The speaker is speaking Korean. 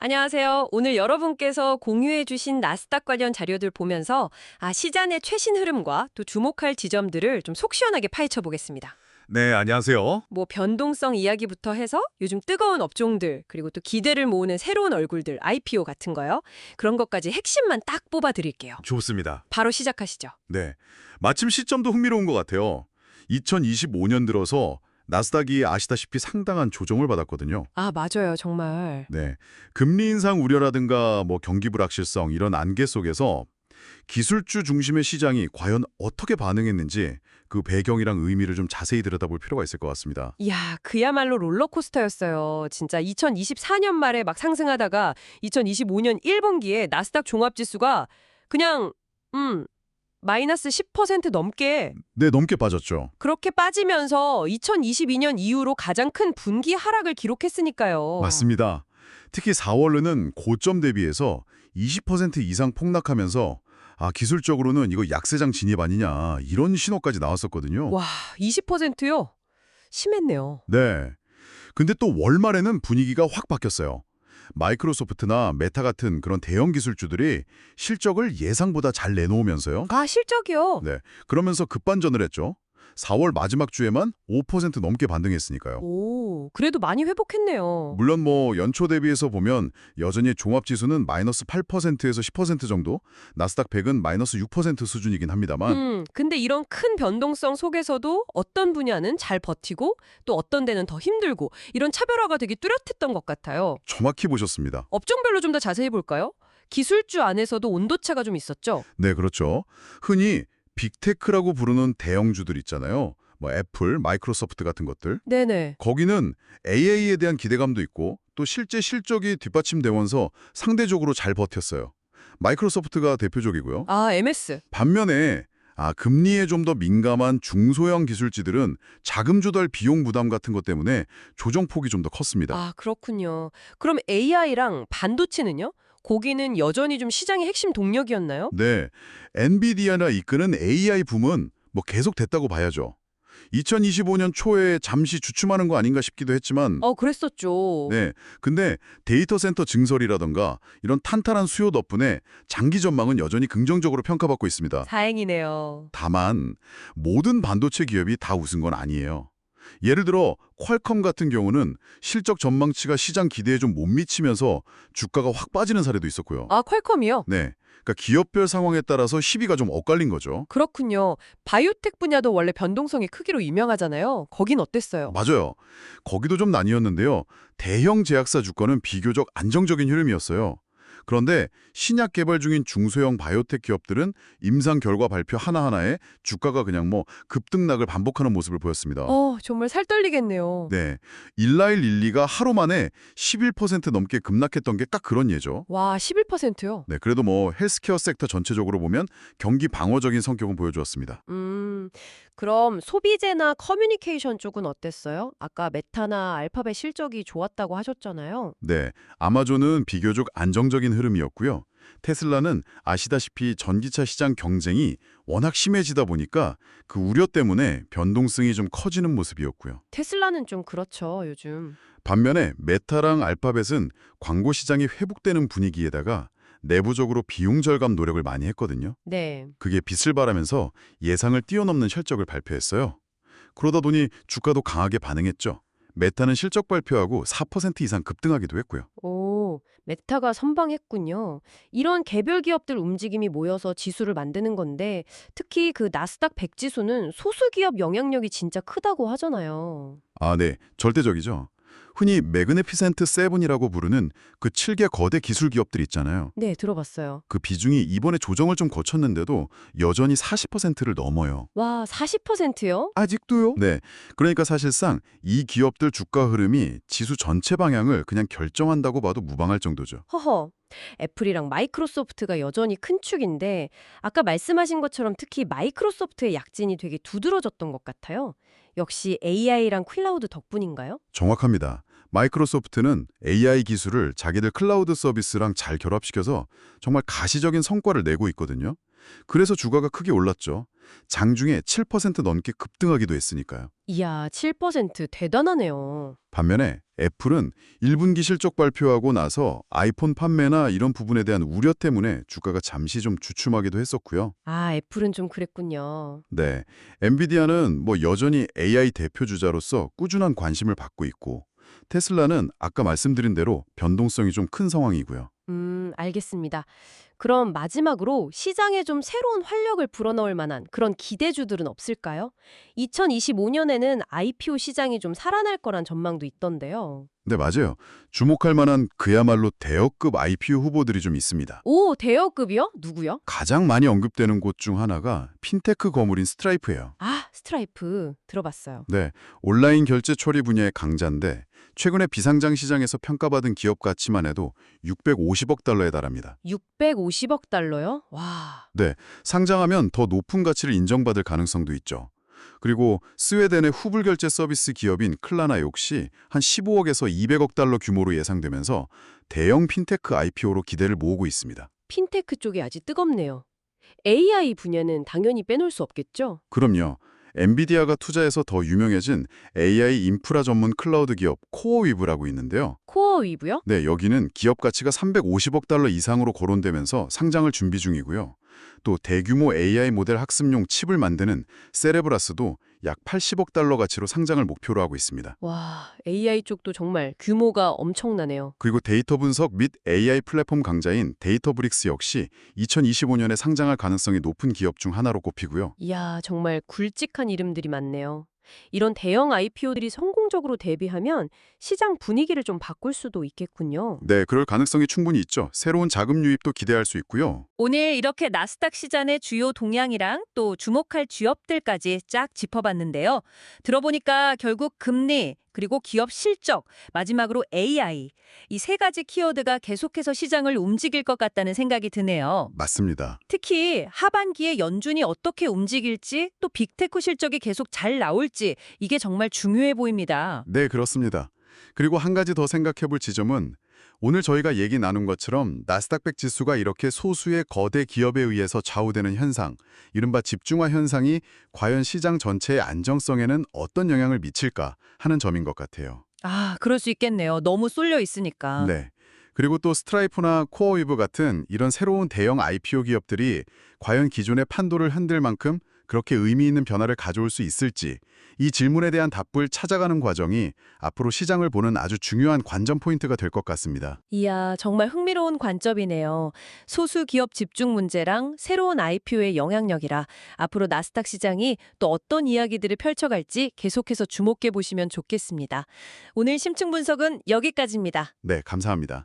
안녕하세요. 오늘 여러분께서 공유해 주신 나스닥 관련 자료들 보면서 시장의 최신 흐름과 또 주목할 지점들을 좀 속 시원하게 파헤쳐 보겠습니다. 네, 안녕하세요. 뭐 변동성 이야기부터 해서 요즘 뜨거운 업종들, 그리고 또 기대를 모으는 새로운 얼굴들, IPO 같은 거요. 그런 것까지 핵심만 딱 뽑아 드릴게요. 좋습니다. 바로 시작하시죠. 네, 마침 시점도 흥미로운 것 같아요. 2025년 들어서 나스닥이 아시다시피 상당한 조정을 받았거든요. 맞아요. 정말. 네, 금리 인상 우려라든가 경기 불확실성 이런 안개 속에서 기술주 중심의 시장이 과연 어떻게 반응했는지 그 배경이랑 의미를 좀 자세히 들여다볼 필요가 있을 것 같습니다. 이야, 그야말로 롤러코스터였어요. 진짜 2024년 말에 막 상승하다가 2025년 1분기에 나스닥 종합지수가 그냥 마이너스 10% 넘게 네, 넘게 빠졌죠. 그렇게 빠지면서 2022년 이후로 가장 큰 분기 하락을 기록했으니까요. 맞습니다. 특히 4월에는 고점 대비해서 20% 이상 폭락하면서 기술적으로는 이거 약세장 진입 아니냐 이런 신호까지 나왔었거든요. 와, 20%요? 심했네요. 네. 근데 또 월말에는 분위기가 확 바뀌었어요. 마이크로소프트나 메타 같은 그런 대형 기술주들이 실적을 예상보다 잘 내놓으면서요. 실적이요? 네. 그러면서 급반전을 했죠. 4월 마지막 주에만 5% 넘게 반등했으니까요. 오, 그래도 많이 회복했네요. 물론 연초 대비해서 보면 여전히 종합지수는 마이너스 8%에서 10% 정도, 나스닥 100은 마이너스 6% 수준이긴 합니다만 근데 이런 큰 변동성 속에서도 어떤 분야는 잘 버티고 또 어떤 데는 더 힘들고 이런 차별화가 되게 뚜렷했던 것 같아요. 정확히 보셨습니다. 업종별로 좀 더 자세히 볼까요? 기술주 안에서도 온도차가 좀 있었죠? 네, 그렇죠. 흔히 빅테크라고 부르는 대형주들 있잖아요. 애플, 마이크로소프트 같은 것들. 네네. 거기는 AI에 대한 기대감도 있고 또 실제 실적이 뒷받침되면서 상대적으로 잘 버텼어요. 마이크로소프트가 대표적이고요. MS. 반면에 금리에 좀 더 민감한 중소형 기술지들은 자금 조달 비용 부담 같은 것 때문에 조정폭이 좀 더 컸습니다. 그렇군요. 그럼 AI랑 반도체는요? 거기는 여전히 좀 시장의 핵심 동력이었나요? 네, 엔비디아나 이끄는 AI 붐은 계속 됐다고 봐야죠. 2025년 초에 잠시 주춤하는 거 아닌가 싶기도 했지만 그랬었죠. 네, 근데 데이터 센터 증설이라던가 이런 탄탄한 수요 덕분에 장기 전망은 여전히 긍정적으로 평가받고 있습니다. 다행이네요. 다만 모든 반도체 기업이 다 웃은 건 아니에요. 예를 들어 퀄컴 같은 경우는 실적 전망치가 시장 기대에 좀 못 미치면서 주가가 확 빠지는 사례도 있었고요. 퀄컴이요? 네, 그러니까 기업별 상황에 따라서 시비가 좀 엇갈린 거죠. 그렇군요. 바이오텍 분야도 원래 변동성이 크기로 유명하잖아요. 거긴 어땠어요? 맞아요. 거기도 좀 나뉘었는데요. 대형 제약사 주가는 비교적 안정적인 흐름이었어요. 그런데 신약 개발 중인 중소형 바이오텍 기업들은 임상 결과 발표 하나하나에 주가가 그냥 급등락을 반복하는 모습을 보였습니다. 정말 살 떨리겠네요. 네, 일라일 릴리가 하루 만에 11% 넘게 급락했던 게 딱 그런 예죠. 와, 11%요? 네, 그래도 헬스케어 섹터 전체적으로 보면 경기 방어적인 성격은 보여주었습니다. 그럼 소비재나 커뮤니케이션 쪽은 어땠어요? 아까 메타나 알파벳 실적이 좋았다고 하셨잖아요. 네, 아마존은 비교적 안정적인 흐름이었고요. 테슬라는 아시다시피 전기차 시장 경쟁이 워낙 심해지다 보니까 그 우려 때문에 변동성이 좀 커지는 모습이었고요. 테슬라는 좀 그렇죠, 요즘. 반면에 메타랑 알파벳은 광고 시장이 회복되는 분위기에다가 내부적으로 비용 절감 노력을 많이 했거든요. 네. 그게 빛을 발하면서 예상을 뛰어넘는 실적을 발표했어요. 그러다 보니 주가도 강하게 반응했죠. 메타는 실적 발표하고 4% 이상 급등하기도 했고요. 오, 메타가 선방했군요. 이런 개별 기업들 움직임이 모여서 지수를 만드는 건데 특히 그 나스닥 100 지수는 소수 기업 영향력이 진짜 크다고 하잖아요. 네. 절대적이죠. 흔히 매그네피센트 세븐이라고 부르는 그 7개 거대 기술 기업들 있잖아요. 네, 들어봤어요. 그 비중이 이번에 조정을 좀 거쳤는데도 여전히 40%를 넘어요. 와, 40%요? 아직도요? 네. 그러니까 사실상 이 기업들 주가 흐름이 지수 전체 방향을 그냥 결정한다고 봐도 무방할 정도죠. 허허. 애플이랑 마이크로소프트가 여전히 큰 축인데 아까 말씀하신 것처럼 특히 마이크로소프트의 약진이 되게 두드러졌던 것 같아요. 역시 AI랑 클라우드 덕분인가요? 정확합니다. 마이크로소프트는 AI 기술을 자기들 클라우드 서비스랑 잘 결합시켜서 정말 가시적인 성과를 내고 있거든요. 그래서 주가가 크게 올랐죠. 장중에 7% 넘게 급등하기도 했으니까요. 이야, 7% 대단하네요. 반면에 애플은 1분기 실적 발표하고 나서 아이폰 판매나 이런 부분에 대한 우려 때문에 주가가 잠시 좀 주춤하기도 했었고요. 아, 애플은 좀 그랬군요. 네, 엔비디아는 뭐 여전히 AI 대표 주자로서 꾸준한 관심을 받고 있고 테슬라는 아까 말씀드린 대로 변동성이 좀 큰 상황이고요. 알겠습니다. 그럼 마지막으로 시장에 좀 새로운 활력을 불어넣을 만한 그런 기대주들은 없을까요? 2025년에는 IPO 시장이 좀 살아날 거란 전망도 있던데요. 네, 맞아요. 주목할 만한 그야말로 대여급 IPO 후보들이 좀 있습니다. 오, 대여급이요? 누구요? 가장 많이 언급되는 곳 중 하나가 핀테크 거물인 스트라이프예요. 아, 스트라이프 들어봤어요. 네, 온라인 결제 처리 분야의 강자인데 최근에 비상장 시장에서 평가받은 기업 가치만 해도 650억 달러에 달합니다. 650억 달러요? 와. 네, 상장하면 더 높은 가치를 인정받을 가능성도 있죠. 그리고 스웨덴의 후불 결제 서비스 기업인 클라나 역시 한 15억에서 200억 달러 규모로 예상되면서 대형 핀테크 IPO로 기대를 모으고 있습니다. 핀테크 쪽이 아직 뜨겁네요. AI 분야는 당연히 빼놓을 수 없겠죠? 그럼요. 엔비디아가 투자해서 더 유명해진 AI 인프라 전문 클라우드 기업 코어위브라고 있는데요. 코어 위브요? 네, 여기는 기업 가치가 350억 달러 이상으로 거론되면서 상장을 준비 중이고요. 또 대규모 AI 모델 학습용 칩을 만드는 세레브라스도 약 80억 달러 가치로 상장을 목표로 하고 있습니다. 와, AI 쪽도 정말 규모가 엄청나네요. 그리고 데이터 분석 및 AI 플랫폼 강자인 데이터브릭스 역시 2025년에 상장할 가능성이 높은 기업 중 하나로 꼽히고요. 이야, 정말 굵직한 이름들이 많네요. 이런 대형 IPO들이 성공적으로 데뷔하면 시장 분위기를 좀 바꿀 수도 있겠군요. 네, 그럴 가능성이 충분히 있죠. 새로운 자금 유입도 기대할 수 있고요. 오늘 이렇게 나스닥 시장의 주요 동향이랑 또 주목할 쥐업들까지 쫙 짚어봤는데요. 들어보니까 결국 금리, 그리고 기업 실적, 마지막으로 AI, 이 세 가지 키워드가 계속해서 시장을 움직일 것 같다는 생각이 드네요. 맞습니다. 특히 하반기에 연준이 어떻게 움직일지 또 빅테크 실적이 계속 잘 나올지 이게 정말 중요해 보입니다. 네, 그렇습니다. 그리고 한 가지 더 생각해 볼 지점은 오늘 저희가 얘기 나눈 것처럼 나스닥100 지수가 이렇게 소수의 거대 기업에 의해서 좌우되는 현상, 이른바 집중화 현상이 과연 시장 전체의 안정성에는 어떤 영향을 미칠까 하는 점인 것 같아요. 아, 그럴 수 있겠네요. 너무 쏠려 있으니까. 네. 그리고 또 스트라이프나 코어위브 같은 이런 새로운 대형 IPO 기업들이 과연 기존의 판도를 흔들 만큼 그렇게 의미 있는 변화를 가져올 수 있을지 이 질문에 대한 답을 찾아가는 과정이 앞으로 시장을 보는 아주 중요한 관전 포인트가 될 것 같습니다. 이야, 정말 흥미로운 관점이네요. 소수 기업 집중 문제랑 새로운 IPO의 영향력이라 앞으로 나스닥 시장이 또 어떤 이야기들을 펼쳐갈지 계속해서 주목해 보시면 좋겠습니다. 오늘 심층 분석은 여기까지입니다. 네, 감사합니다.